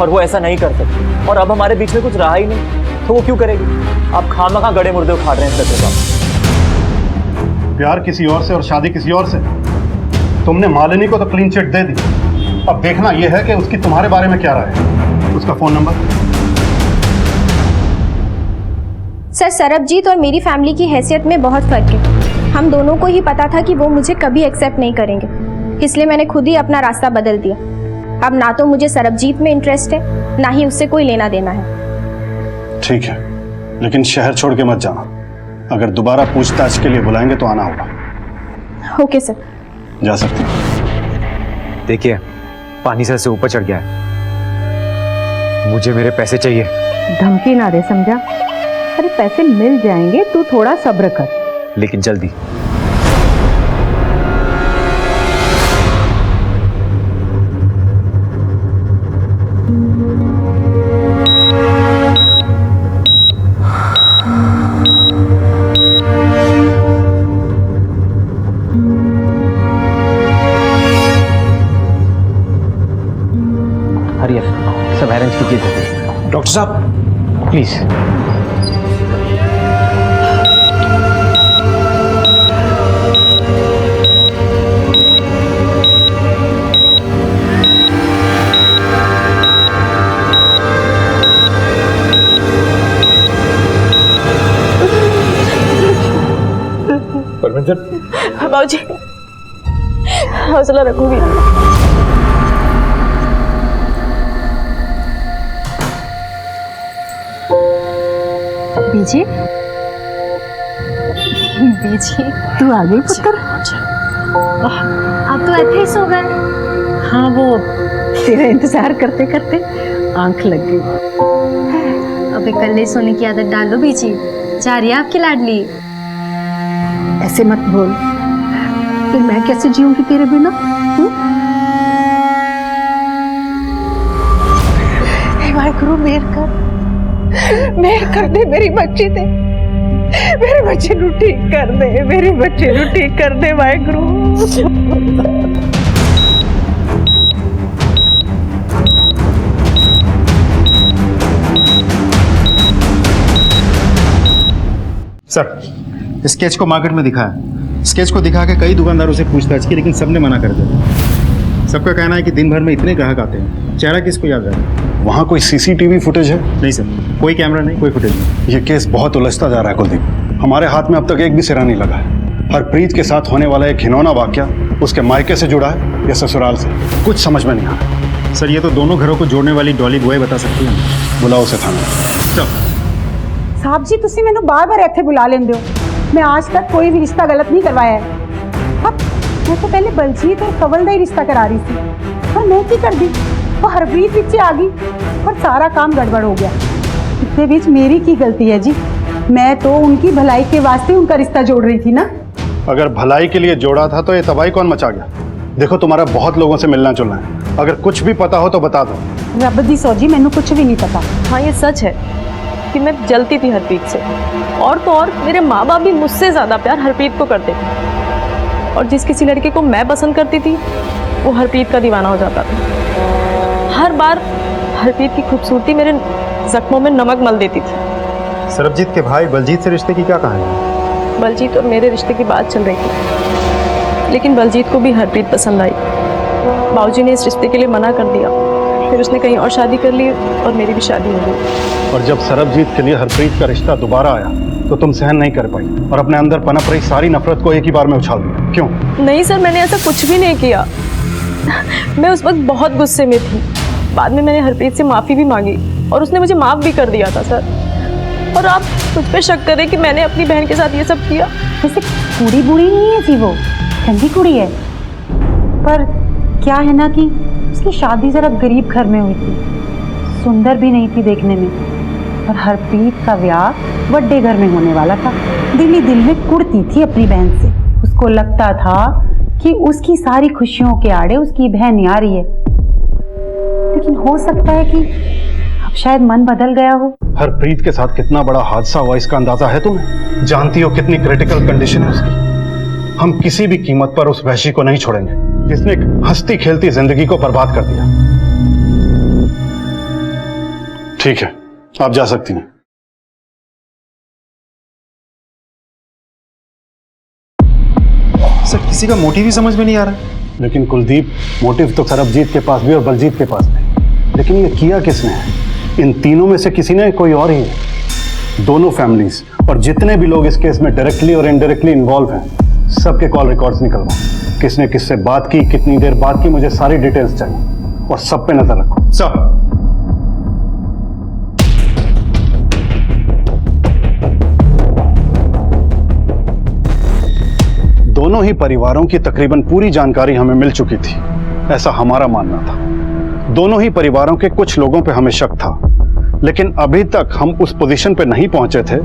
और वो ऐसा नहीं कर सकती, और अब हमारे बीच में कुछ रहा ही नहीं तो वो क्यों करेगी? आप खामखा गड़े मुर्दे उखाड़ रहे हैं सर साहब। प्यार किसी और से और शादी किसी और से। तुमने मालिनी को तो क्लीन चिट दे दी, अब देखना यह है कि उसकी तुम्हारे बारे में क्या राय है। उसका फोन नंबर? सर सरबजीत और मेरी फैमिली की हैसियत में बहुत फ़र्क है। हम दोनों को ही पता था कि वो मुझे कभी एक्सेप्ट नहीं करेंगे, इसलिए मैंने खुद ही अपना रास्ता बदल दिया। अब ना तो मुझे सरबजीत में इंटरेस्ट है, ना ही उससे कोई लेना देना है। ठीक है, लेकिन शहर छोड़ के मत जाना। अगर दोबारा पूछताछ के लिए बुलाएंगे तो आना होगा। Okay sir. जा सकते हैं। देखिए पानी सर से ऊपर चढ़ गया है, मुझे मेरे पैसे चाहिए। धमकी ना दे, समझा? अरे पैसे मिल जाएंगे, तू थोड़ा सब्र कर। लेकिन जल्दी। सब अरेंज कीजिए। डॉक्टर साहब प्लीज। परमेंद्र। बाबूजी हौसला रखोगी? बीजी, बीजी तू आ गई पुत्र? आप तो ऐसे ही सो गए। हाँ वो तेरा इंतजार करते करते आंख लग गई। अब इकल्ले सोने की आदत डाल दो बीजी, जा रही है आपकी लाडली। ऐसे मत बोल, फिर मैं कैसे जीऊंगी तेरे बिना? हे वाहिगुरु मेहर कर दे मेरी बच्ची ते। मेरे बच्चे नु ठीक कर दे, मेरे बच्चे नु ठीक कर दे वाहेगुरु। सर, स्केच को मार्केट में दिखाया, स्केच को दिखा के कई दुकानदारों से पूछताछ की, लेकिन सबने मना कर दिया। सबका कहना है कि दिन भर में इतने ग्राहक आते हैं, चेहरा किसको याद रहे। वहाँ कोई सीसीटीवी फुटेज है? नहीं सर, कोई कैमरा नहीं, कोई फुटेज नहीं। ये केस बहुत उलझता जा रहा है कुलदीप। हमारे हाथ में अब तक एक भी सिरा नहीं लगा है। हरप्रीत के साथ होने वाला एक घिनौना वाकया उसके मायके से जुड़ा है या ससुराल से, कुछ समझ में नहीं आ रहा। सर, ये तो दोनों घरों को जोड़ने वाली डॉली बॉय बता सकती है। बुलाओ उसे थाने। साहब जी, तुसी मैनू बार-बार ਇੱਥੇ बुला लेंदे हो। मैं आज तक कोई भी रिश्ता गलत नहीं करवाया है। अब मैं तो पहले बलजीत और कंवल का ही रिश्ता करा रही थी, पर मैं की कर दी, वो हरप्रीत पीछे आ गई और सारा काम गड़बड़ हो गया। इसके बीच मेरी की गलती है जी? मैं तो उनकी भलाई के वास्ते उनका रिश्ता जोड़ रही थी ना। अगर भलाई के लिए जोड़ा था तो ये तबाही कौन मचा गया? देखो, तुम्हारा बहुत लोगों से मिलना जुलना है, अगर कुछ भी पता हो तो बता दो। रब दी सौजी, मैनू कुछ भी नहीं पता। हाँ, ये सच है कि मैं जलती थी हरप्रीत से, और तो और मेरे माँ बाप भी मुझसे ज़्यादा प्यार हरप्रीत को करते थे, और जिस किसी लड़के को मैं पसंद करती थी वो हरप्रीत का दीवाना हो जाता था। हर बार हरप्रीत की खूबसूरती मेरे जख्मों में नमक मल देती थी। सरबजीत के भाई बलजीत से रिश्ते की क्या कहानी है? बलजीत और मेरे रिश्ते की बात चल रही थी, लेकिन बलजीत को भी हरप्रीत पसंद आई। बाबूजी ने इस रिश्ते के लिए मना कर दिया, फिर उसने कहीं और शादी कर ली और मेरी भी शादी हो गई। और जब सरबजीत के लिए हरप्रीत का रिश्ता दोबारा आया तो तुम सहन नहीं कर पाई और अपने अंदर पनप रही सारी नफरत को एक ही बार में उछाल दिया। क्यों? नहीं सर, मैंने ऐसा कुछ भी नहीं किया। मैं उस वक्त बहुत गुस्से में थी। बाद में मैंने हरप्रीत से माफ़ी भी मांगी और उसने मुझे माफ़ भी कर दिया था सर। और आप मुझ पे शक करें कि मैंने अपनी बहन के साथ ये सब किया। वैसे कुड़ी बुरी नहीं है जी, वो ठंडी कुड़ी है, पर क्या है ना कि उसकी शादी जरा गरीब घर में हुई थी, सुंदर भी नहीं थी देखने में, और हरप्रीत का ब्याह बड़े घर में होने वाला था। दिल ही दिल में कुड़ती थी अपनी बहन से। उसको लगता था कि उसकी सारी खुशियों के आड़े उसकी बहन ही आ रही है, लेकिन हो सकता है कि अब शायद मन बदल गया हो। हरप्रीत के साथ कितना बड़ा हादसा हुआ इसका अंदाजा है तुम्हें? जानती हो कितनी क्रिटिकल कंडीशन है उसकी। हम किसी भी कीमत पर उस वहशी को नहीं छोड़ेंगे जिसने एक हंसती खेलती जिंदगी को बर्बाद कर दिया। ठीक है, आप जा सकती हैं। सर, किसी का मोटिव ही समझ में नहीं आ रहा। लेकिन कुलदीप, मोटिव तो सरबजीत के पास भी और बलजीत के पास भी, लेकिन ये किया किसने है? इन तीनों में से किसी ने, कोई और ही है। दोनों फैमिलीज और जितने भी लोग इस केस में डायरेक्टली और इनडायरेक्टली इन्वॉल्व हैं, सबके कॉल रिकॉर्ड्स निकलवाओ। किसने किससे बात की, कितनी देर बात की, मुझे सारी डिटेल्स चाहिए और सब पे नजर रखो। सर, दोनों ही परिवारों की तकरीबन पूरी जानकारी हमें मिल चुकी थी, ऐसा हमारा मानना था। दोनों ही परिवारों के कुछ लोगों पे हमें शक था, लेकिन अभी तक हम उस पोजीशन पे नहीं पहुंचे थे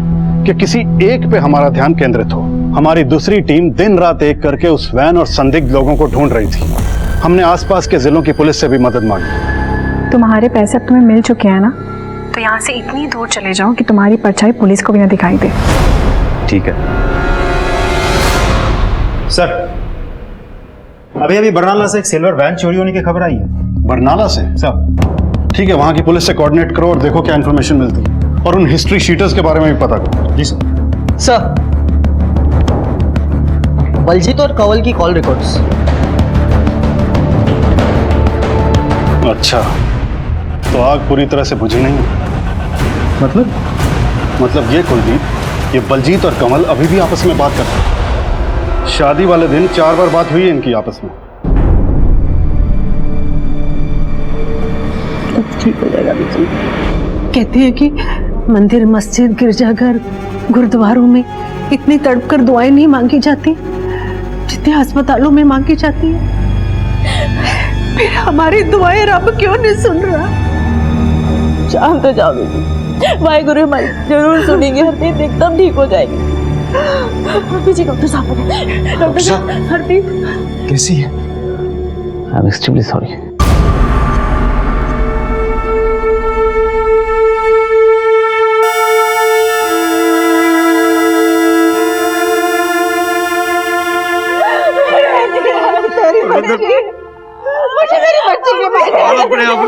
कि किसी एक पे हमारा ध्यान केंद्रित हो। हमारी दूसरी टीम दिन रात एक करके उस वैन और संदिग्ध लोगों को ढूंढ रही थी। हमने आसपास के जिलों की पुलिस से भी मदद मांगी। तुम्हारे पैसे अब तुम्हें मिल चुके हैं ना, तो यहाँ से इतनी दूर चले जाओ कि तुम्हारी परछाई पुलिस को भी ना दिखाई दे। ठीक है सर, अभी अभी बरनाला से एक सिल्वर वैन चोरी होने की खबर आई है। बरनाला से? सर, ठीक है, वहां की पुलिस से कोऑर्डिनेट करो और देखो क्या इन्फॉर्मेशन मिलती है, और उन हिस्ट्री शीटर्स के बारे में भी पता करो। जी सर। सर, बलजीत और कंवल की कॉल रिकॉर्ड्स। अच्छा, तो आग पूरी तरह से बुझी नहीं? मतलब ये कुलदीप, ये बलजीत और कंवल अभी भी आपस में बात करते हैं। शादी वाले दिन 4 बार बात हुई है इनकी आपस में। ठीक हो जाएगा। कहते हैं कि मंदिर, मस्जिद, गिरजाघर, गुरुद्वारों में इतनी तड़प कर दुआएं नहीं मांगी जाती जितनी अस्पतालों में मांगी जाती है। फिर हमारी दुआएं रब क्यों नहीं सुन रहा? शांत हो जाओ बेटी, वाहेगुरु हमारी जरूर सुनेंगे। हरप्रीत एकदम ठीक हो जाएगी। डॉक्टर साहब, डॉक्टर साहब, हरप्रीत कैसी है? I am extremely sorry. मुझे मेरी बच्ची के पास अपने आप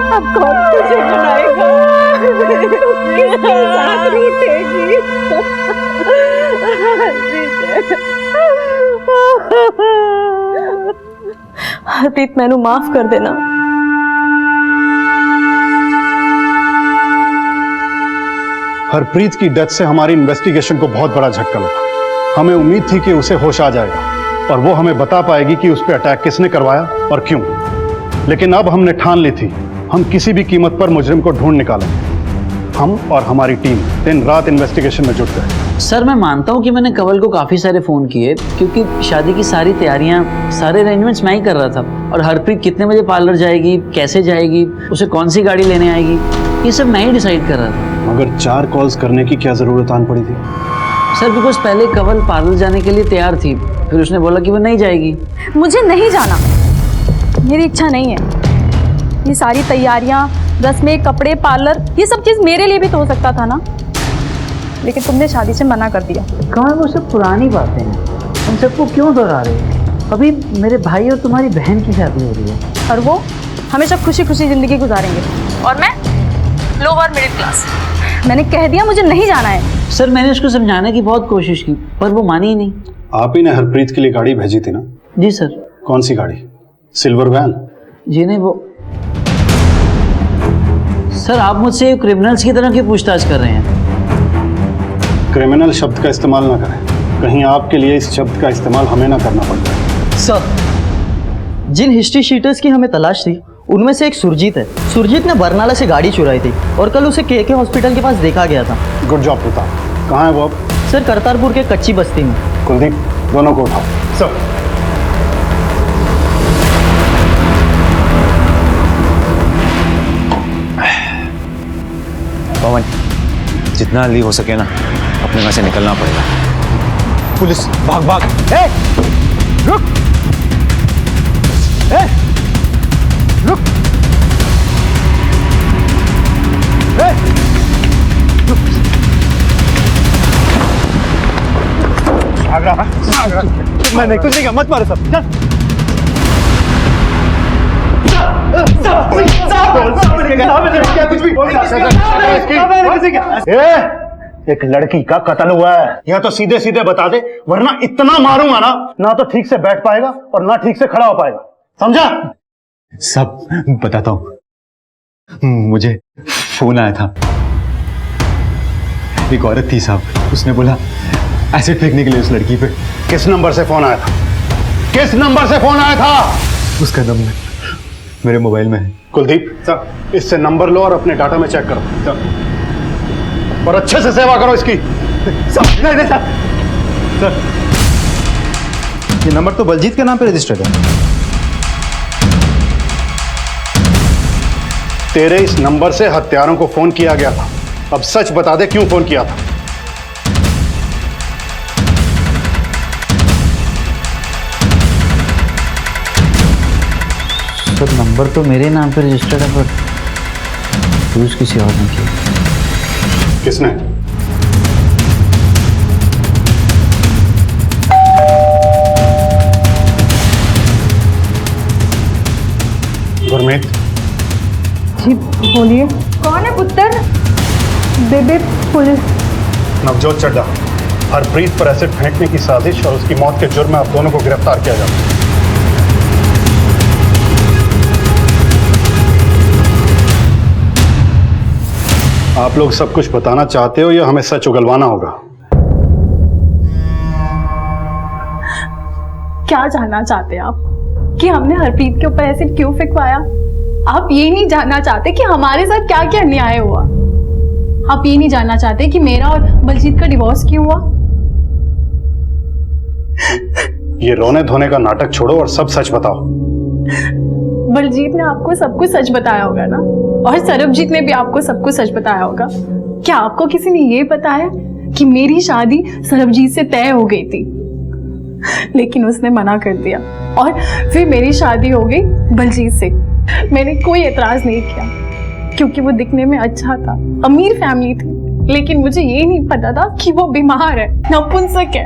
अब कौन तुझे मनाएगा? किसके साथ रूठेगी? हरप्रीत मैनू माफ कर देना। हरप्रीत की डेथ से हमारी इन्वेस्टिगेशन को बहुत बड़ा झटका लगा। हमें उम्मीद थी कि उसे होश आ जाएगा और वो हमें बता पाएगी कि उस पर अटैक किसने करवाया और क्यों। लेकिन अब हमने ठान ली थी, हम किसी भी कीमत पर मुजरिम को ढूंढ निकालेंगे। हम और हमारी टीम दिन रात इन्वेस्टिगेशन में जुट गए। सर मैं मानता हूँ कि मैंने कंवल को काफ़ी सारे फ़ोन किए, क्योंकि शादी की सारी तैयारियाँ, सारे अरेंजमेंट्स मैं ही कर रहा था। और हरप्रीत कितने बजे पार्लर जाएगी, कैसे जाएगी, उसे कौन सी गाड़ी लेने आएगी, ये सब मैं ही डिसाइड कर रहा था। मगर 4 कॉल्स करने की क्या ज़रूरत आन पड़ी थी? सर बिकॉज पहले कंवल पार्लर जाने के लिए तैयार थी, फिर उसने बोला कि वो नहीं जाएगी। मुझे नहीं जाना, मेरी इच्छा नहीं है। ये सारी तैयारियां, रस्में, कपड़े, पार्लर, ये सब चीज़ मेरे लिए भी तो हो सकता था ना, लेकिन तुमने शादी से मना कर दिया। कहाँ वो सब पुरानी बातें हैं, उन सबको क्यों दोहरा रहे हो? अभी मेरे भाई और तुम्हारी बहन की शादी हो रही है और वो हमेशा खुशी खुशी ज़िंदगी गुजारेंगे और मैं लोअर मिडिल क्लास। मैंने कह दिया मुझे नहीं जाना है। सर मैंने उसको समझाने की बहुत कोशिश की पर वो मानी ही नहीं। आप ही ने हरप्रीत के लिए गाड़ी भेजी थी ना? जी सर। कौन सी गाड़ी? Silver van? जी नहीं, वो सर आप मुझसे क्रिमिनल्स की तरह क्यों पूछताछ कर रहे हैं? क्रिमिनल शब्द का इस्तेमाल ना करें, कहीं आपके लिए इस शब्द का इस्तेमाल हमें ना करना पड़ जाए। सर, जिन हिस्ट्री शीटर्स की हमें तलाश थी उनमें से एक सुरजीत है। सुरजीत ने बरनाला से गाड़ी चुराई थी और कल उसे के हॉस्पिटल के पास देखा गया था। Good job Pratap. कहाँ है वो अब? सर करतारपुर के कच्ची बस्ती में। कुलदीप, दोनों को उठाओ। सर पवन, जितना जल्दी हो सके ना अपने घर से निकलना पड़ेगा। पुलिस, भाग भाग। ए, रुक। ए, रुक। ए, रुक। भाग रहा। मैं कुछ नहीं कहा, मत मारो सब। चल। एक लड़की का कत्ल हुआ है, या तो सीधे सीधे बता दे, वरना इतना मारूंगा ना तो ठीक से बैठ पाएगा और ना ठीक से खड़ा हो पाएगा, समझा? सब बताता हूँ। मुझे फोन आया था, एक औरत थी साहब, उसने बोला एसिड फेंकने के लिए उस लड़की पे। किस नंबर से फोन आया था? किस नंबर से फोन आया था? उसका नंबर मेरे मोबाइल में है। कुलदीप सर, इससे नंबर लो और अपने डाटा में चेक करो सर, और अच्छे से सेवा करो इसकी। नहीं सर, ये नंबर तो बलजीत के नाम पे रजिस्टर्ड है। तेरे इस नंबर से हत्यारों को फोन किया गया था। अब सच बता दे, क्यों फोन किया था? तो नंबर तो मेरे नाम पे रजिस्टर्ड है पर यूज किसी और ने किया। किसने? गुरमीत। जी बोलिए। कौन है पुत्र? बेबे पुलिस। नवजोत चड्ढा, हरप्रीत पर एसिड फेंकने की साजिश और उसकी मौत के जुर्म में आप दोनों को गिरफ्तार किया जाता है। आप लोग सब कुछ बताना चाहते हो या हमें सच उगलवाना होगा? क्या जानना चाहते हैं आप कि हमने हरप्रीत के ऊपर एसिड क्यों फेंकवाया? आप ये नहीं जानना चाहते कि हमारे साथ क्या क्या अन्याय हुआ? आप ये नहीं जानना चाहते कि मेरा और बलजीत का डिवोर्स क्यों हुआ? ये रोने धोने का नाटक छोड़ो और सब सच बताओ। बलजीत ने आपको सब कुछ सच बताया होगा ना, और सरबजीत ने भी आपको सब कुछ सच बताया होगा। क्या आपको किसी ने ये बताया कि मेरी शादी सरबजीत से तय हो गई थी, लेकिन उसने मना कर दिया और फिर मेरी शादी हो गई बलजीत से? मैंने कोई एतराज नहीं किया क्योंकि वो दिखने में अच्छा था, अमीर फैमिली थी, लेकिन मुझे ये नहीं पता था कि वो बीमार है, नपुंसक है,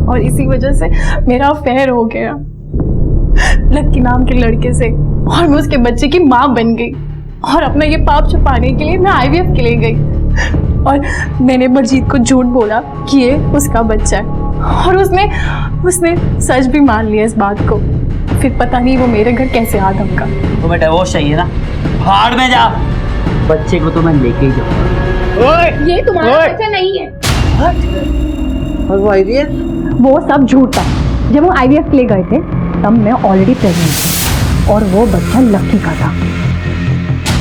और इसी वजह से मेरा अफेयर हो गया लक्की नाम के लड़के से, और मैं उसके बच्चे की माँ बन गई। और अपना ये पाप छुपाने के लिए मैं IVF के लिए गई, और मैंने बलजीत को झूठ बोला कि ये उसका बच्चा है, और उसने सच भी मान लिया इस बात को। फिर पता नहीं वो मेरे घर कैसे आ धमका। तुम्हें डिवोर्स चाहिए ना, भाड़ में जा, बच्चे को तो मैं लेके ही जाऊंगा। ये तुम्हारा बच्चा नहीं है। और वो IVF? वो सब झूठ था। जब वो IVF के लिए गए थे तब मैं ऑलरेडी प्रेग्नेंट थी, और वो बच्चा लक्की का था,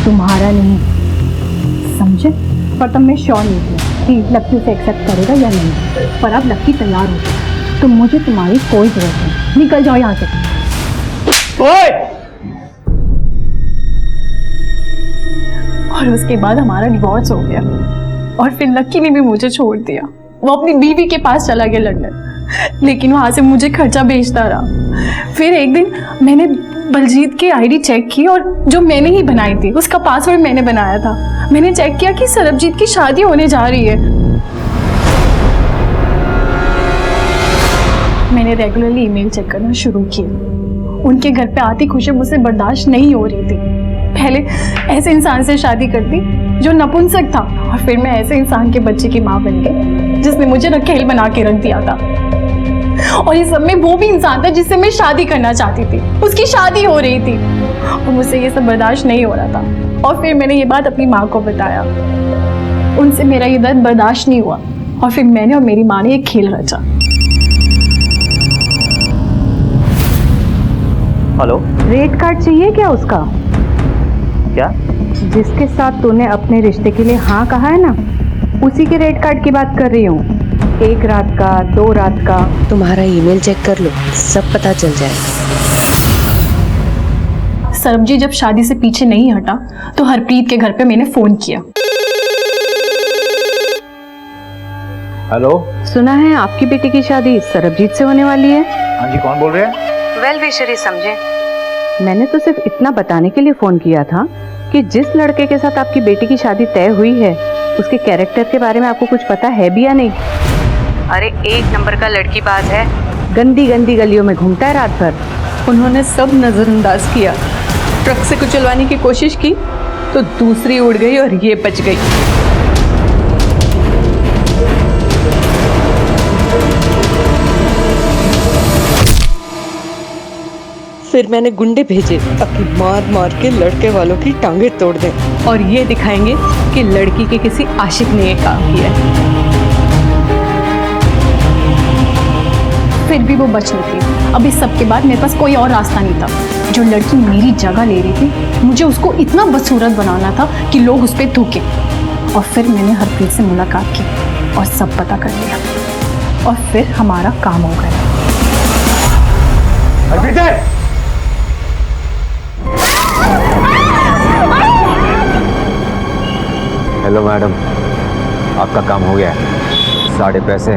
तुम्हारा नहीं, समझे? पर तब मैं श्योर नहीं थी कि लक्की उसे एक्सेप्ट करेगा या नहीं, पर अब लक्की तैयार हो गया, तो मुझे तुम्हारी कोई जरूरत नहीं। निकल जाओ यहाँ से। और उसके बाद हमारा डिवोर्स हो गया, और फिर लक्की ने भी मुझे छोड़ दिया। वो अपनी बीवी के पास चला गया लंदन, लेकिन वहां से मुझे खर्चा भेजता रहा। फिर एक दिन मैंने बलजीत की ID चेक की, और जो मैंने ही बनाई थी, उसका पासवर्ड मैंने बनाया था। मैंने चेक किया कि सरबजीत की शादी होने जा रही है। मैंने रेगुलरली ईमेल चेक करना शुरू किया। उनके घर पे आती खुशी मुझसे बर्दाश्त नहीं हो रही थी। पहले ऐसे इंसान से शादी करती जो नपुंसक था, और फिर मैं ऐसे इंसान के बच्चे की माँ बन गई जिसने मुझे रखेल बना के रख दिया था। और ये सब में वो भी इंसान था जिससे मैं शादी करना चाहती थी, उसकी शादी हो रही थी, और मुझसे ये सब बर्दाश्त नहीं हो रहा था। और फिर मैंने ये बात अपनी माँ को बताया। उनसे मेरा ये दर्द बर्दाश्त नहीं हुआ, और फिर मैंने और मेरी माँ ने एक खेल रचा। हेलो, रेट कार्ड चाहिए क्या उसका? क्या? जिसके साथ तूने अपने रिश्ते के लिए हाँ कहा है ना, उसी के रेट कार्ड की बात कर रही हूँ। 1 रात का, 2 रात का। तुम्हारा ईमेल चेक कर लो, सब पता चल जाएगा। सरबजीत जब शादी से पीछे नहीं हटा तो हरप्रीत के घर पे मैंने फोन किया। हेलो, सुना है आपकी बेटी की शादी सरबजीत से होने वाली है। हाँ जी, कौन बोल रहे हैं? वेल विशर समझे। मैंने तो सिर्फ इतना बताने के लिए फोन किया था कि जिस लड़के के साथ आपकी बेटी की शादी तय हुई है, उसके कैरेक्टर के बारे में आपको कुछ पता है भी या नहीं? अरे 1 नंबर का लड़कीबाज है, गंदी गंदी गलियों में घूमता है रात भर। उन्होंने सब नजरअंदाज किया। ट्रक से कुचलवाने की कोशिश की तो दूसरी उड़ गई और ये बच गई। फिर मैंने गुंडे भेजे ताकि मार मार के लड़के वालों की टांगे तोड़ दें, और ये दिखाएंगे कि लड़की के किसी आशिक ने ये काम किया है। फिर भी वो बच निकली। अब इस सब के बाद मेरे पास कोई और रास्ता नहीं था। जो लड़की मेरी जगह ले रही थी, मुझे उसको इतना बदसूरत बनाना था कि लोग उस पर थूके। और फिर मैंने हरप्रीत से मुलाकात की और सब पता कर लिया, और फिर हमारा काम हो गया। हेलो मैडम, आपका काम हो गया है। 3.5 पैसे।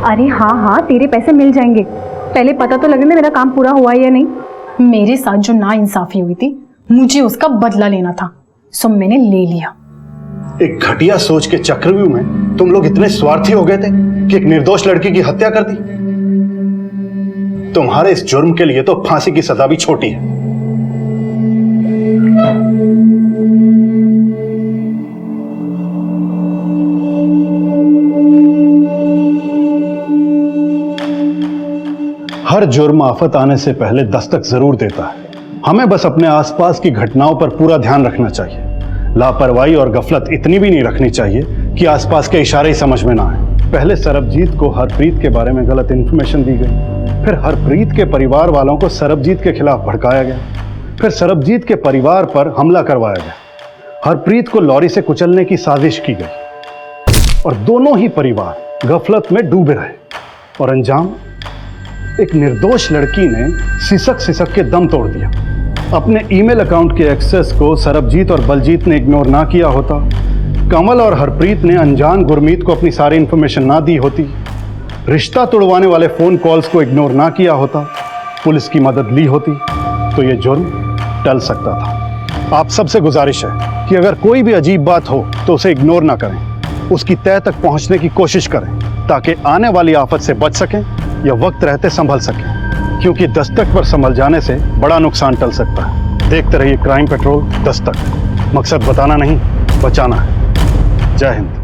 अरे हाँ, तेरे पैसे मिल जाएंगे। पहले पता तो लगे ना मेरा काम पूरा हुआ या नहीं। मेरे साथ जो नाइंसाफी हुई थी, मुझे उसका बदला लेना था, सो मैंने ले लिया। एक घटिया सोच के चक्रव्यूह में तुम लोग इतने स्वार्थी हो गए थे कि एक निर्दोष लड़की की हत्या कर दी। तुम्हारे इस जुर्म के लिए तो फांसी की सजा भी छोटी है। हर जुर्म आफत आने से पहले दस्तक जरूर देता है। हमें बस अपने आसपास की घटनाओं पर पूरा ध्यान रखना चाहिए। लापरवाही और गफलत इतनी भी नहीं रखनी चाहिए कि आसपास के इशारे ही समझ में ना आए। पहले सरबजीत को हरप्रीत के बारे में गलत इंफॉर्मेशन दी गई, फिर हरप्रीत के परिवार वालों को सरबजीत के खिलाफ भड़काया गया, फिर सरबजीत के परिवार पर हमला करवाया गया, हरप्रीत को लॉरी से कुचलने की साजिश की गई, और दोनों ही परिवार गफलत में डूबे रहे। और अंजाम, एक निर्दोष लड़की ने सिसक के दम तोड़ दिया। अपने ईमेल अकाउंट के एक्सेस को सरबजीत और बलजीत ने इग्नोर ना किया होता, कमल और हरप्रीत ने अनजान गुरमीत को अपनी सारी इंफॉर्मेशन ना दी होती, रिश्ता तोड़वाने वाले फोन कॉल्स को इग्नोर ना किया होता, पुलिस की मदद ली होती, तो ये जुर्म टल सकता था। आप सबसे गुजारिश है कि अगर कोई भी अजीब बात हो तो उसे इग्नोर ना करें, उसकी तह तक पहुंचने की कोशिश करें ताकि आने वाली आफत से बच सकें या वक्त रहते संभल सकें, क्योंकि दस्तक पर संभल जाने से बड़ा नुकसान टल सकता है। देखते रहिए क्राइम पेट्रोल दस्तक, मकसद बताना नहीं, बचाना है। जय हिंद।